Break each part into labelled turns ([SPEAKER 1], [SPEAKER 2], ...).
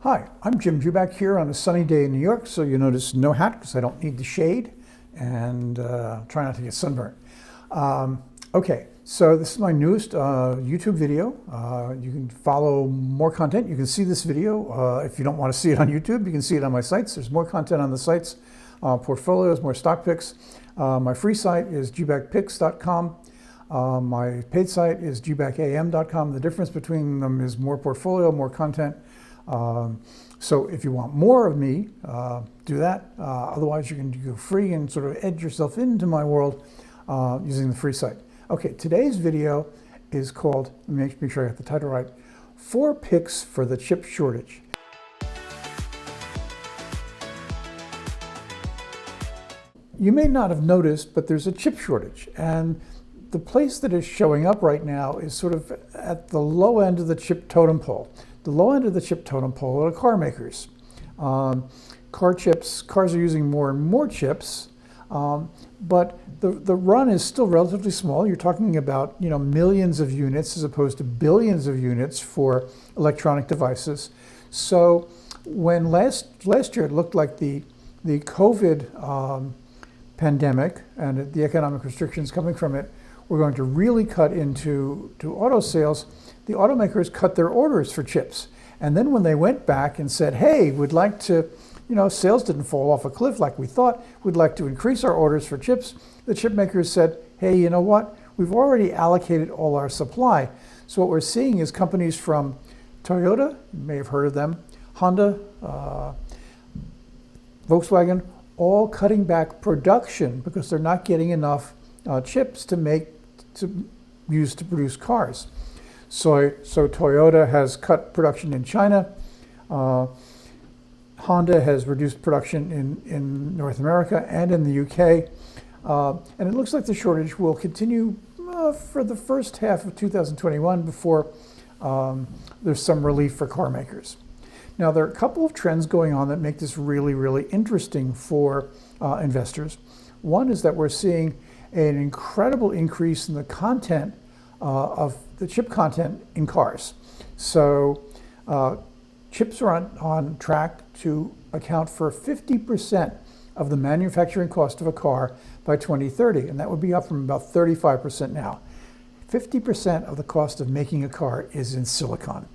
[SPEAKER 1] Hi, I'm Jim Jubak here on a sunny day in New York, so you notice no hat because I don't need the shade, and try not to get sunburned. Okay, so this is my newest YouTube video. You can follow more content. You can see this video. If you don't want to see it on YouTube, you can see it on my sites. There's more content on the sites, portfolios, more stock picks. My free site is jubakpicks.com. My paid site is jubakam.com. The difference between them is more portfolio, more content. So if you want more of me, do that. Otherwise, you can go free and sort of edge yourself into my world using the free site. Okay, today's video is called, let me make sure I got the title right, 4 Picks for the Chip Shortage. You may not have noticed, but there's a chip shortage. And the place that is showing up right now is sort of at the low end of the chip totem pole. The low end of the chip totem pole are car makers. Cars are using more and more chips, but the run is still relatively small. You're talking about millions of units as opposed to billions of units for electronic devices. So when last year it looked like the COVID pandemic and the economic restrictions coming from it were going to really cut into auto sales, the automakers cut their orders for chips. And then when they went back and said, hey, we'd like to, sales didn't fall off a cliff like we thought, we'd like to increase our orders for chips, the chip makers said, hey, you know what? We've already allocated all our supply. So what we're seeing is companies from Toyota, you may have heard of them, Honda, Volkswagen, all cutting back production because they're not getting enough chips to use to produce cars. So Toyota has cut production in China. Honda has reduced production in North America and in the UK. And it looks like the shortage will continue for the first half of 2021 before there's some relief for car makers. Now, there are a couple of trends going on that make this really, really interesting for investors. One is that we're seeing an incredible increase in the content of the chip content in cars. So chips are on track to account for 50% of the manufacturing cost of a car by 2030, and that would be up from about 35% now. 50% of the cost of making a car is in silicon.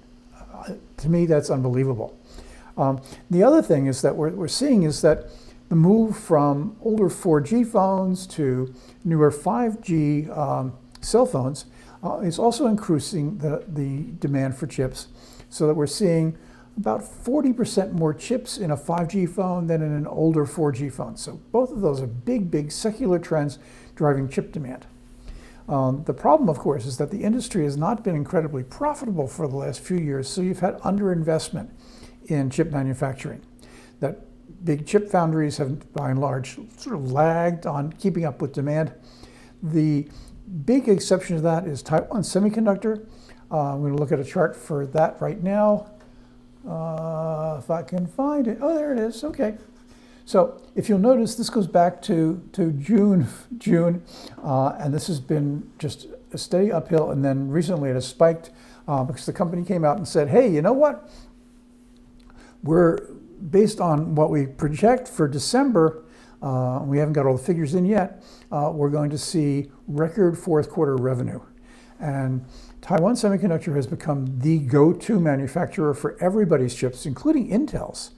[SPEAKER 1] To me, that's unbelievable. The other thing is that we're seeing is that the move from older 4G phones to newer 5G cell phones is also increasing the demand for chips, so that we're seeing about 40% more chips in a 5G phone than in an older 4G phone. So both of those are big, big secular trends driving chip demand. The problem, of course, is that the industry has not been incredibly profitable for the last few years, so you've had underinvestment in chip manufacturing. That big chip foundries have, by and large, sort of lagged on keeping up with demand. The big exception to that is Taiwan Semiconductor. I'm going to look at a chart for that right now. If I can find it. Oh, there it is. Okay. So if you'll notice, this goes back to June, and this has been just a steady uphill, and then recently it has spiked because the company came out and said, hey, you know what? We're based on what we project for December, we haven't got all the figures in yet, we're going to see record fourth quarter revenue. And Taiwan Semiconductor has become the go-to manufacturer for everybody's chips, including Intel's.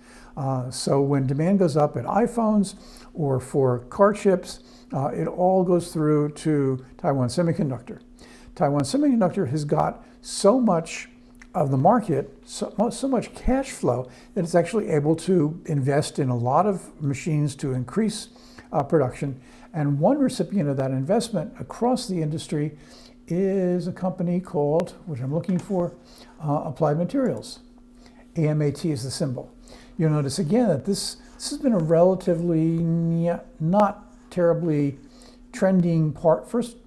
[SPEAKER 1] So when demand goes up in iPhones or for car chips, it all goes through to Taiwan Semiconductor. Taiwan Semiconductor has got so much of the market, so much cash flow, that it's actually able to invest in a lot of machines to increase production. And one recipient of that investment across the industry is a company called, which I'm looking for, Applied Materials. AMAT is the symbol. You'll notice again that this has been a relatively not terribly trending first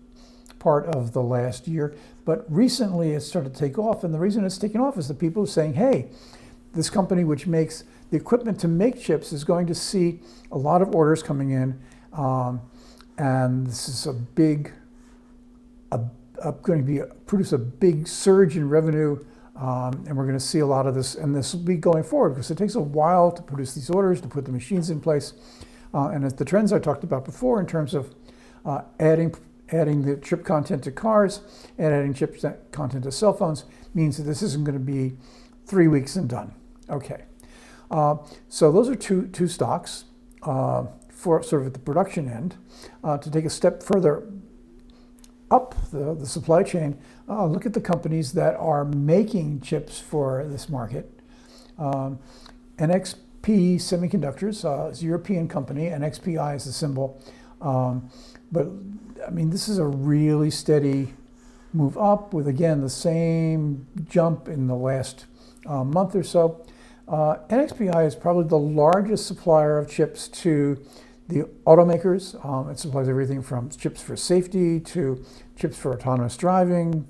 [SPEAKER 1] part of the last year, but recently it started to take off, and the reason it's taken off is that people are saying, hey, this company which makes the equipment to make chips is going to see a lot of orders coming in, and this is going to produce a big surge in revenue And we're going to see a lot of this, and this will be going forward because it takes a while to produce these orders, to put the machines in place. And as the trends I talked about before in terms of adding the chip content to cars and adding chip content to cell phones means that this isn't going to be 3 weeks and done. Okay, so those are two stocks for sort of at the production end. To take a step further up the supply chain, look at the companies that are making chips for this market. NXP Semiconductors is a European company, and XPI is the symbol. But I mean, this is a really steady move up with, again, the same jump in the last month or so. NXPI is probably the largest supplier of chips to the automakers. It supplies everything from chips for safety to chips for autonomous driving.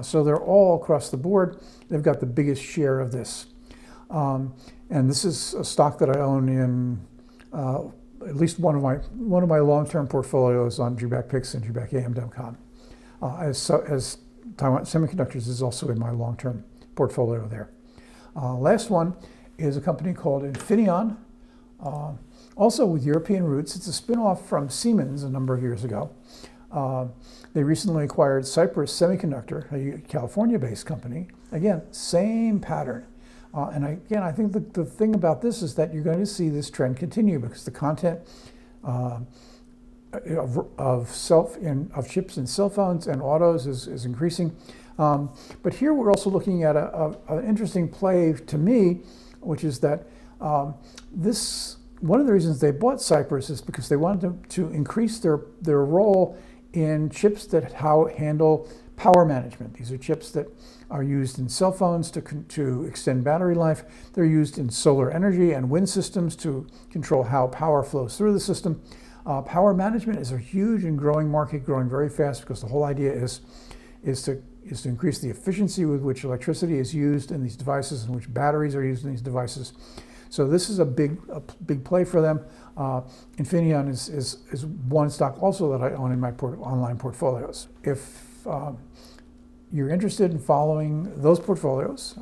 [SPEAKER 1] So they're all across the board. They've got the biggest share of this. And this is a stock that I own in at least one of my long-term portfolios on Jubak Picks and JubakAM.com. As Taiwan Semiconductors is also in my long-term portfolio there. Last one is a company called Infineon, also with European roots. It's a spin-off from Siemens a number of years ago. They recently acquired Cypress Semiconductor, a California-based company. Again, same pattern. And again, I think the thing about this is that you're going to see this trend continue because the content of chips in cell phones and autos is increasing. But here we're also looking at an interesting play to me, which is that one of the reasons they bought Cypress is because they wanted to increase their role in chips that handle power management. These are chips that are used in cell phones to extend battery life. They're used in solar energy and wind systems to control how power flows through the system. Power management is a huge and growing market, growing very fast because the whole idea is to increase the efficiency with which electricity is used in these devices and which batteries are used in these devices. So this is a big play for them. Infineon is one stock also that I own in my online portfolios. If you're interested in following those portfolios,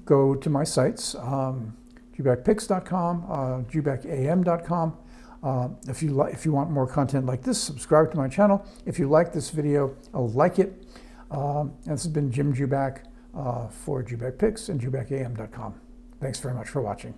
[SPEAKER 1] go to my sites, JubakPicks.com, JubakAM.com. If you want more content like this, subscribe to my channel. If you like this video, like it. This has been Jim Jubak for Jubak Picks and JubakAM.com. Thanks very much for watching.